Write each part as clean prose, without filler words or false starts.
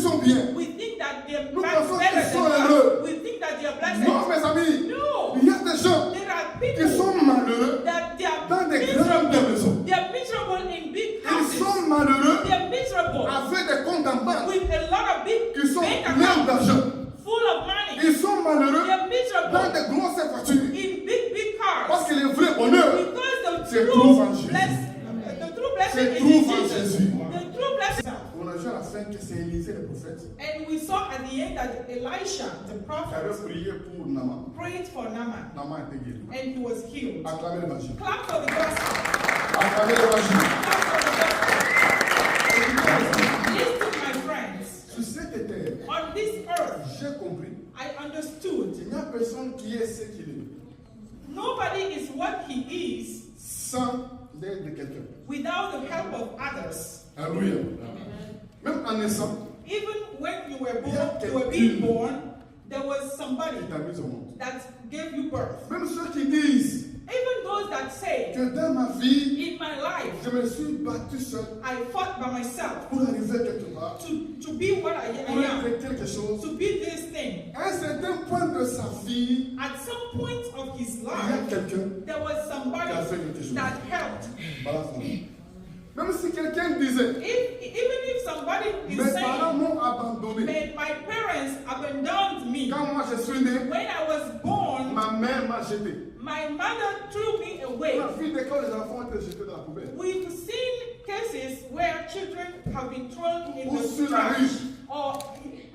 sont bien. We think that they're Nous much pensons better qu'ils sont than heureux. us. We think that they're blessed. Non, mes amis. No. Il y a des gens There are qui people sont malheureux that they are dans des grandes miserable. maisons. They are miserable in big Ils houses. sont malheureux They are miserable avec des comptes en banque with a lot of big qui sont bank pleins accounts d'argent. full of money. Ils sont malheureux They are dans miserable des grosses voitures. in big Parce cars. que le vrai bonheur, Because c'est the trouve en true Jésus. blessing C'est is trouve in en Jesus. Jésus. The true blessing. On a vu à la fin que c'est Élisée le prophète And we saw at the end that Elisha, the qui prophet, avait prié pour Naaman. prayed for Naaman Naaman était guéri. and he was healed. Acclamez l'évangile. Clap for the gospel. Acclamez l'évangile. Clap for the gospel. Listen, my friends. Sur cette terre, On this earth, j'ai compris. I understood Il n'y a personne qui est ce qu'il est nobody is what he is sans l'aide de quelqu'un. without the help of others. Alléluia. Même en naissant, Even when you were being born, there was somebody il t'a mis au monde. that gave you birth. Même ceux qui disent Even those that say, que dans ma vie, in my life, je me suis battu seul I fought by myself pour arriver quelque part, to be what I pour am, arriver quelque chose. to be this thing. À un certain point de sa vie, At some point of his il y a life, quelqu'un there was somebody qui a fait quelque chose. that helped. Balance la main. Même si quelqu'un disait, Even if somebody mes is parents saying, m'ont abandonné. my parents abandoned me. Quand moi je suis né, When I was born, ma mère m'a jeté. my mother threw me away. La fille de quand les enfants ont été jetés dans la poubelle. We've seen cases where children have been thrown in Ou the sur la trash rue. or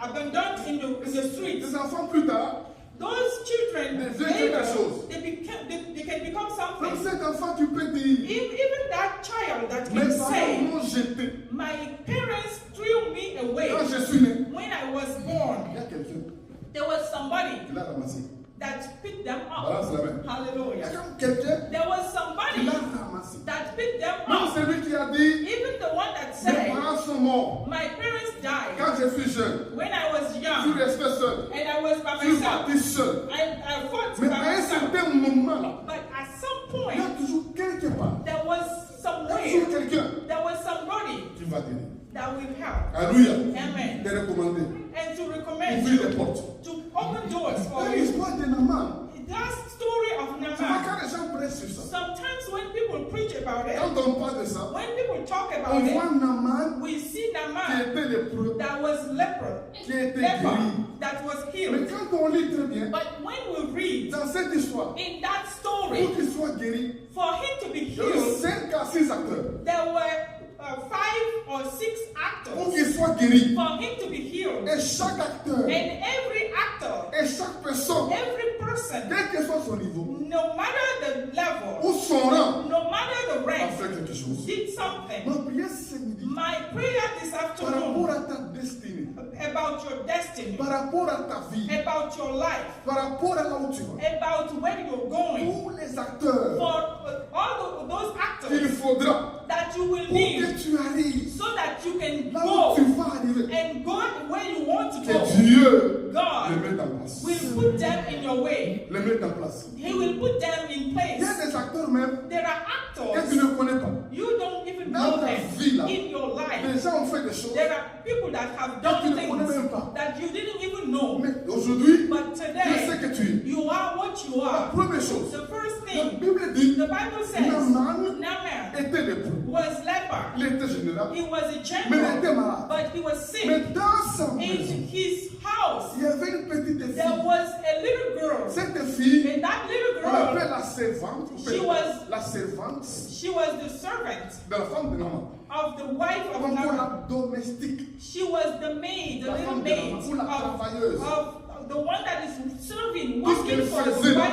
abandoned in the streets. Les enfants plus tard, Those children, Deviennent quelque chose. they can become comme something. cet enfant, tu peux dire, Even that child that mes can parents say, m'ont jeté. my parents threw me away Quand je suis né, when I was il born. y a quelqu'un There was somebody qui l'a ramassé. that picked them Balance up. la main. Il y a Hallelujah. comme quelqu'un There was qui somebody l'a ramassé. that picked them Même up. celui qui a dit, Even the one that mes said, parents sont morts. my parents died Quand je suis jeune, when I was je suis young resté seul. and I was by Je suis myself. parti seul. I fought Mais by à un myself. certain moment là, But at some il y a point, toujours quelque part, there was il y a toujours somewhere, quelqu'un there was somebody qui va t'aider. that will help. Alléluia. Amen. De recommander. And to recommend Ouvrir les you portes. to open doors for Dans you. l'histoire de Naaman, That story of tu vois Naaman, quand les gens prêchent sur ça, sometimes when people preach about it, quand on parle de ça, when people talk on about voit it, Naaman we see qui Naaman était lépreux, that was leper, qui a été leper guéri. that was Mais healed. quand on lit très bien, But when we read dans cette histoire, in that pour story, qu'il soit guéri, for him to be il y a eu healed, 5 à 6 acteurs. there were 5 or 6 Pour actors qu'il soit guéri, for him to be healed. et chaque acteur, And every actor, et chaque personne, every person, quel que soit son niveau, no matter the level, ou son rang, no matter the a rank, fait quelque chose. did something. Ma prière ce midi, My prayer this par afternoon rapport à ta destinée, about your destiny, par rapport à ta vie, about your life, par rapport à là où tu vas, about where you're going, tous les acteurs for all those qu'il actors faudra that you will pour need que tu arrives so that you can là où go tu vas arriver, and go where you want to que go. Dieu le God mette en place. will put them in your way. Le mette en place. He will put them in Il y place. a des acteurs même There are que actors tu ne connais pas. you don't even Dans know ta them vie là, in your life. les gens ont fait des choses, There are people that have que tu done ne connais même things pas. that you didn't even know. Mais aujourd'hui, But je sais today, que tu es. you are what you La are. première chose, The first la thing Bible dit, the Bible says, Naaman Naaman était lépreux. was leper. Il était général, He was a mais il general, était malade. but he was sick. Mais dans sa In maison, his house, il y avait une petite there fille. was a little girl. Cette fille, And that little on l'appelle girl, la servante. She was- la servante she was the servant de la femme de Naaman. of the wife of Donc on Naaman. la domestique. She was the maid, the La little femme de maid Naaman, ou la travailleuse. of the one that is serving, Tout ce working qu'elle for the faisait, wife,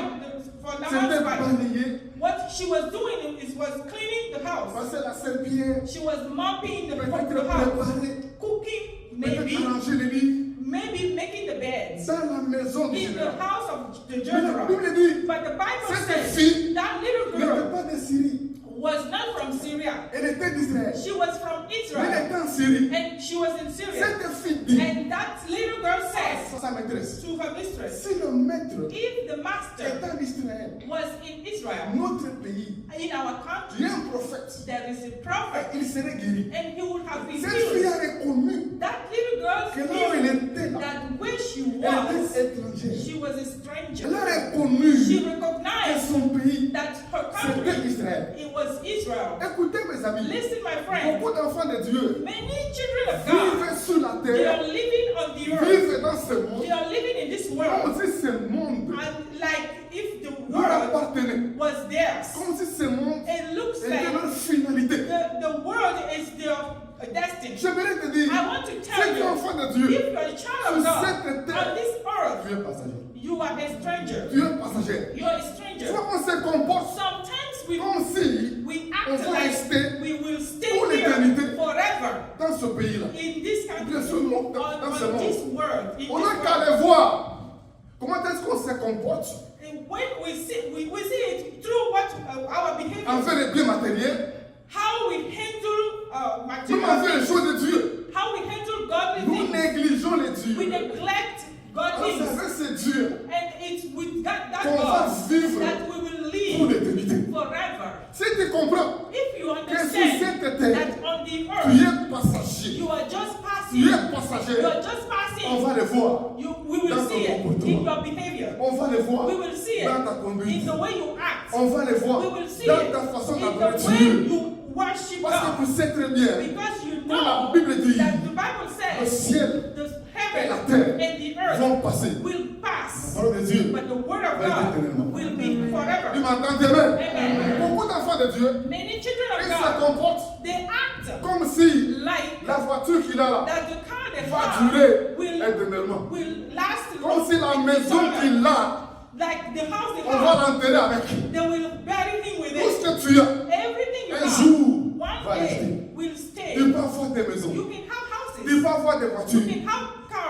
for C'était Naaman's wife. balayer, What she was doing was cleaning the house. passer la serpillière, She was mopping the peut-être the house, préparer, cooking, peut-être maybe, arranger les lits maybe making the beds dans la maison du in the général. house of the Mais la general. Bible dit, But the Bible cette says fille that little n'était girl pas de Syrie. was not from Syria. Elle était d'Israël. She was from Elle Israel, était en Syrie. and she was in Syria. Cette fille dit And that little girl à says sa maîtresse, to her mistress, si le maître if the est master en Israël, was in Israel, notre pays, in our il y country, a un prophète, there is a prophet, il serait guéri. and he would have been Cette fille healed. a reconnu That little girl que étrangère. She was a Elle stranger. a reconnu She que recognized son pays, that her c'était country, Israël. it was Israel. Écoutez mes amis, Listen, my friend. beaucoup d'enfants de Dieu Many children of God, vivent sur la they are terre, living on the earth. vivent dans ce monde, They are living in this comme world. si ce monde And like if the leur world appartenait, was theirs. comme si ce monde It looks était like leur finalité. the world is their destiny. J'aimerais te dire, I want to si tell tu es you, enfant de if Dieu, you're a child of sur God cette terre, on this earth, tu es passager. you are a stranger. Tu es passager. You're a Tu stranger. vois, on se comporte Sometimes we comme si we on act va like rester we will stay pour here l'éternité forever dans ce pays-là. in this country, Bien sûr, non, dans ce on this monde. world. In On this n'a qu'à world. aller voir comment est-ce qu'on se comporte And when we see it through what our behavior, envers les biens matériels, how we handle même envers material les things, choses de Dieu. how we handle godly Nous things. négligeons les We dieux. neglect God Alors, c'est things, avec ces dieux and it's with that qu'on va God vivre that we will pour live l'éternité. forever. Si tu comprends If you que sur understand cette terre, that on the tu earth es passager, you are just tu passing, es passager, you are just on passing, va le voir. we will Dans see ton it in comportement. your behavior. On va le voir We will see it dans ta in conduite. the way you act. On va le voir We will see dans it ta façon in d'adorer the way Dieu. you worship Parce que God. tu sais très bien Because you que la know Bible dit that the Bible le says ciel the et la heaven terre and the earth vont passer. will pass, La parole de Dieu. but the word of va être God éternellement. will be Tu forever. m'entends demain? Amen. Beaucoup d'enfants de Dieu, Many children of ils se God, comportent they act comme si like la voiture qu'il a là that the car they va have durer will éternellement. last Comme si la long. maison qu'il a, Like the house they on va have, l'enterrer avec. they will bury him with Tout it. ce que tu as, Everything you un have, jour, va one day rester. will stay. Tu peux avoir des maisons, You can have tu houses, peux avoir des you voitures, can have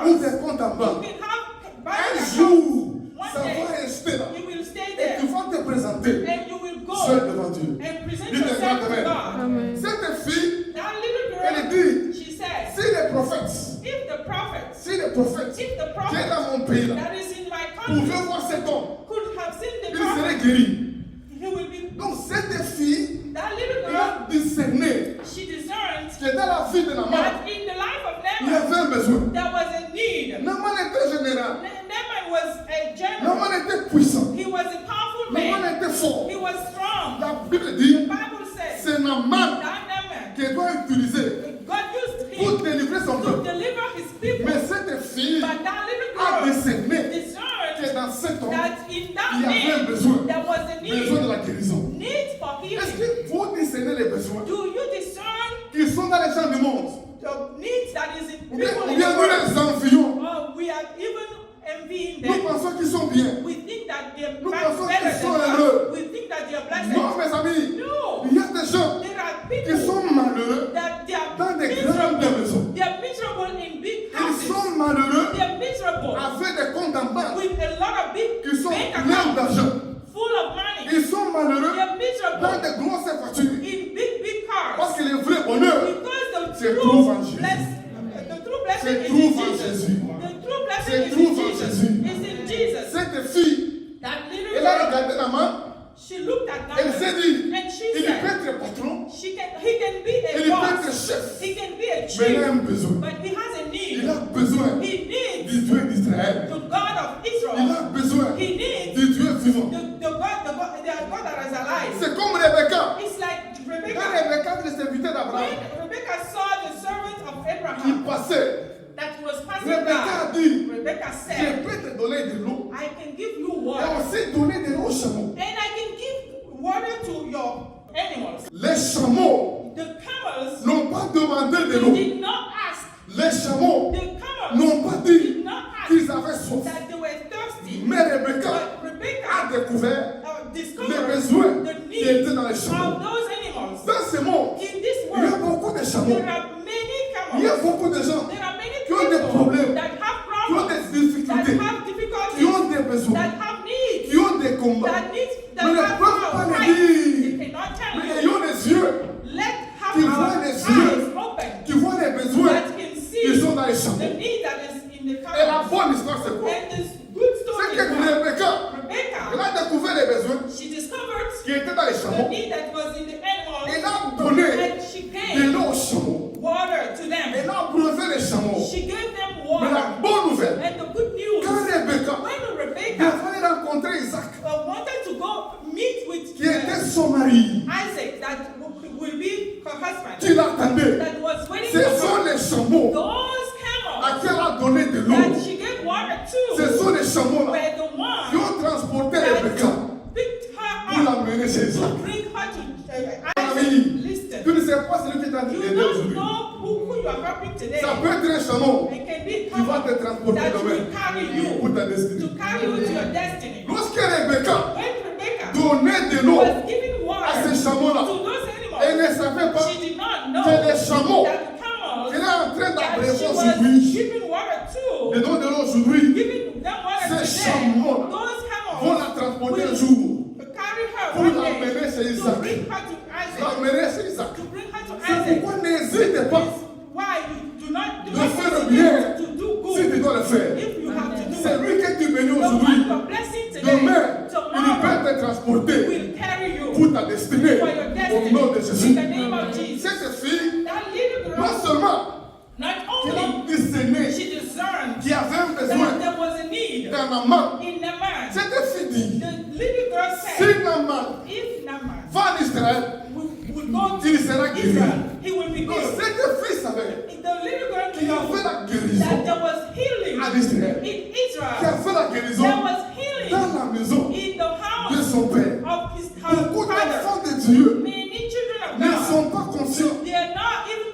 ou cars, des comptes en you banque. can have bank Un accounts. jour, One ça va day, rester là. you will stay Et there, tu vas te présenter and you will go seul devant Dieu. and present Dis-le yourself to Amen. God. Cette fille, That little elle girl, dit, she says, si les prophètes, if the prophets, si les prophètes if the qui est prophet dans mon pays là, that is in my country pouvaient voir cet homme, could have seen the il serait prophet, guéri. he will be. Donc cette fille, That little elle girl, a discerné she discerned que dans la vie de Naaman, that in the life of il y Naaman, avait un besoin. there was a need. Naaman était général. Naaman was a general. Naaman était puissant. He was a powerful man. Naaman était fort. He was strong. La Bible The dit, Bible says c'est Naaman that Naaman, qui doit utiliser God used pour him délivrer son to peuple. deliver his people. Mais cette fille But that little a girl discerné que discerned dans cet homme, that in il that y avait un man besoin. there was a Besoin de need. la guérison. Need for Est-ce healing. que vous discernez les besoins Do you discern qui sont dans les gens du monde? the needs that is in Ou bien, people ou in bien the nous world? les envions. We are even envying Nous them. pensons qu'ils sont bien. We think that they're Nous much pensons better qu'ils sont than heureux. us. We think that they are blessed. Non, mes amis, No. il y a des gens There are qui people sont malheureux that they are dans des grandes miserable. maisons. They are miserable in big Ils houses. sont malheureux They are miserable avec des comptes en banque with a lot of big qui sont bank pleins accounts d'argent. full of money. Ils sont malheureux They are dans miserable des grosses voitures. in big Parce cars. que le vrai bonheur, Because c'est the trouve en true Jésus. blessing C'est is trouve in en Jesus. Jésus. The true C'est blessing is trouve in en Jesus. Jésus. It's in Jesus. Cette fille, That little elle a girl, regardé Naaman, she looked at elle s'est Naaman dit, and she il peut said, être patron, he can be il a peut être boss. chef, He can be a mais il a chief. un besoin. But he has a Il need. a besoin He needs du Dieu d'Israël. the God of Il Israel. a besoin He needs du Dieu vivant. the God that is alive. C'est comme Rebecca. It's like Quand Rebecca. Rebecca, le serviteur d'Abraham, When Rebecca saw the servant of qui Abraham passait, that was passing Rebecca a by, dit, Rebecca je said, peux te donner de l'eau I can give you et water aussi donner de l'eau aux chameaux. and I can give water to your animals. Les chameaux The camels n'ont pas demandé de l'eau. did not ask. Les chameaux The camels n'ont pas dit did not ask qu'ils avaient soif. that they were thirsty. Mais Rebecca But a Rebecca découvert les discovered besoins the qui étaient need dans les of chameaux. those animals. Dans ce monde, In this il y a world, beaucoup de chameaux. there are many Il y a camels. beaucoup de gens There are many qui ont des people problèmes, that have qui ont problems, des that difficultés, have qui difficulties, ont des besoins, that have needs, qui ont des combats. that Mais ne have peuvent pas le fight. dire. They cannot tell Mais you. ayons les yeux Let have qui our voient les eyes yeux, open qui voient les besoins that can qui see sont dans les the chameaux. need that is in the Et la camels. bonne histoire, c'est quoi? And this good C'est story que is what Rebecca, elle Rebecca, a découvert les besoins she discovered qui étaient dans les the chameaux. need that was in the animals, Elle a donné and she de gave l'eau aux chameaux. water to Elle them. a abreuvé les chameaux. She gave them Mais la water. bonne nouvelle, And the good news, quand Rebecca when husband qui l'attendait. that was waiting Ce for sont her. les chameaux Those à camels qui elle a donné de that l'eau. she gave water Ce to sont les chameaux là were the qui ones ont transporté that Rebecca picked pour her up l'amener chez to Isaac. bring her to Ami, Isaac. Listen, tu ne sais pas celui qui t'a you aidé don't aujourd'hui. know who you are helping today. Ça peut être un chameau It can be a qui va te camel transporter that demain will carry pour you ta destinée. to carry you to your destiny. Lorsque Rebecca When Rebecca donnait de l'eau was giving à water ces chameaux-là, to those elle animals, ne savait pas she did not know que les chameaux that the camels qu'elle est en train that d'abreuver she was aujourd'hui, giving water de to, don de l'eau aujourd'hui, giving them water ces today, chameaux those vont la camels transporter un will jour, carry her pour one l'emmener day chez to Isaac. bring her to Isaac. L'emmener chez Isaac. To bring her to C'est Isaac. pourquoi n'hésitez pas Why you do not de faire le hesitate bien to do si tu good dois le faire. if you have to do C'est it. lui que tu bénis The one aujourd'hui. you are blessing today, Demain, il tomorrow peut te transporter will carry you pour ta destinée for your au destiny. nom de In Jésus. the name of Jesus. Cette fille, That little non girl, seulement not qu'elle a only discerné she discerned qu'il y avait un that besoin there was a need d'un amant, in Naaman, cette fille dit, the little girl si said, Naaman if Naaman va en Israël, will go to il sera guéri. Israel, he will be Donc healed. cette fille savait The little girl qu'il y avait knew la that guérison there was healing en Israël, in qu'il y Israel. avait la guérison There was healing dans la maison in the de house son père. of his Beaucoup father. d'enfants de Dieu Many children of ne God, sont pas conscients they are not even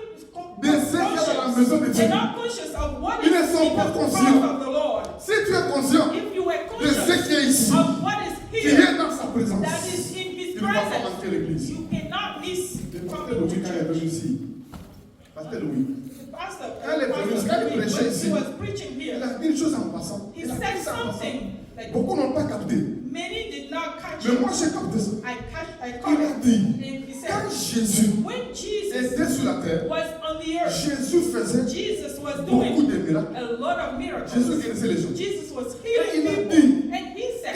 de ce qu'il y a dans la maison de Dieu. They're not conscious of what Ils is ne sont in pas the conscients. house of the Lord. Si tu es conscient If you were de ce conscious qui est ici, of what is qui here, est dans sa présence, that is in his tu ne vas pas presence, manquer l'église. you cannot miss Le pasteur coming Louis, to quand il est venu church. ici, pasteur Louis, The pastor, Quand il prêchait ici, he was preaching il here. a dit une chose en passant. He Il a said dit ça en passant. something like Beaucoup n'ont pas capté. many did not catch Mais it. moi, j'ai capté ça. I Il caught a it. dit, And he said, quand Jésus when Jesus était sur la terre, was on the earth, Jésus faisait Jesus was beaucoup doing de miracles. a lot of miracles. Jésus guérissait les gens. Jesus was Et il a healing dit, people. And he said,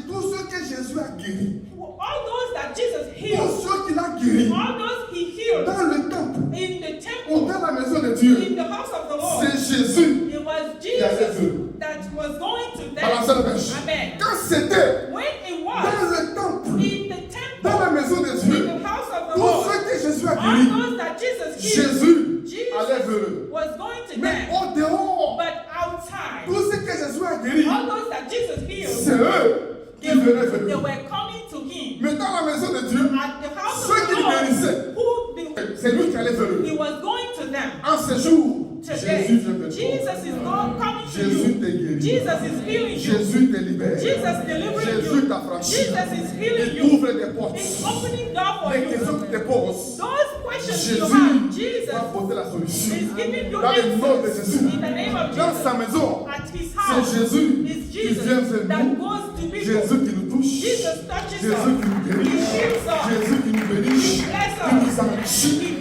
tous ceux que Jésus a guéris, all those that Jesus tous healed, ceux qu'il a guéris all those he healed dans le temple in the ou temple, dans la maison de Dieu, in the house of the Lord, c'est Jésus. it was qui avait Jesus vu. that was going to Balancez le them. bêche. Amen. Quand c'était When it dans was le temple, in the dans temple, la maison de in Dieu, the house of the tous Lord, ceux que Jésus a all guéris, those that Jesus healed, Jésus allait vers eux. Jesus was going to Mais them. au dehors, But outside, tous ceux que Jésus a guéris, all those that Jesus c'est healed, eux qui they, venaient vers they eux. were coming to him. Mais dans la maison de Dieu, At the house ceux of qui the Lord, guérissaient, c'est lui qui allait vers eux. he was going to them. En ce jour, Today, Jésus vient vers toi. Jesus is not coming to Jésus you. te guérit. Jesus is healing you. Jésus te libère. Jesus delivering Jésus you. t'affranchit. Jesus is healing Il you. ouvre des portes. He's opening door for Les questions you. que tu te poses, Those questions you Jésus have, Jesus va apporter la solution. is giving you Dans le nom de answers Jésus. in the name of Dans sa Jesus. maison, At his c'est house, Jésus it's qui vient Jesus vers that nous. goes to people. Jésus qui nous touche. Jesus touches Jésus us. qui nous He guérit. heals us. Jésus qui nous bénit. Bless Qui nous us. enrichit.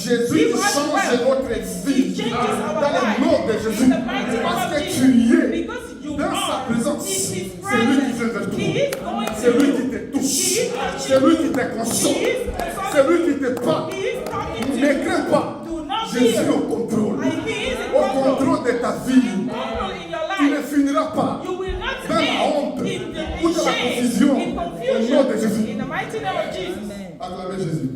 Jésus Give qui us change wealth. notre He vie. changes our Dans life. le nom de Jésus. In the mighty name Parce of que Jesus. tu y es. Because you Dans sa are présence. in his C'est lui qui presence. vient vers toi. He is going to C'est lui you. qui te He touche. is touching C'est lui qui you. te console. He is C'est lui consoling qui te parle. you. He is talking to Ne you. crains pas. Do not Jésus fear. est au contrôle. And he is in Au control. contrôle de ta vie. In control in your Tu ne life. finiras pas You will not dans la end honte in ou dans la shame, confusion. in Au nom de confusion. Jésus. In the mighty name of Jesus. Acclamez Jésus.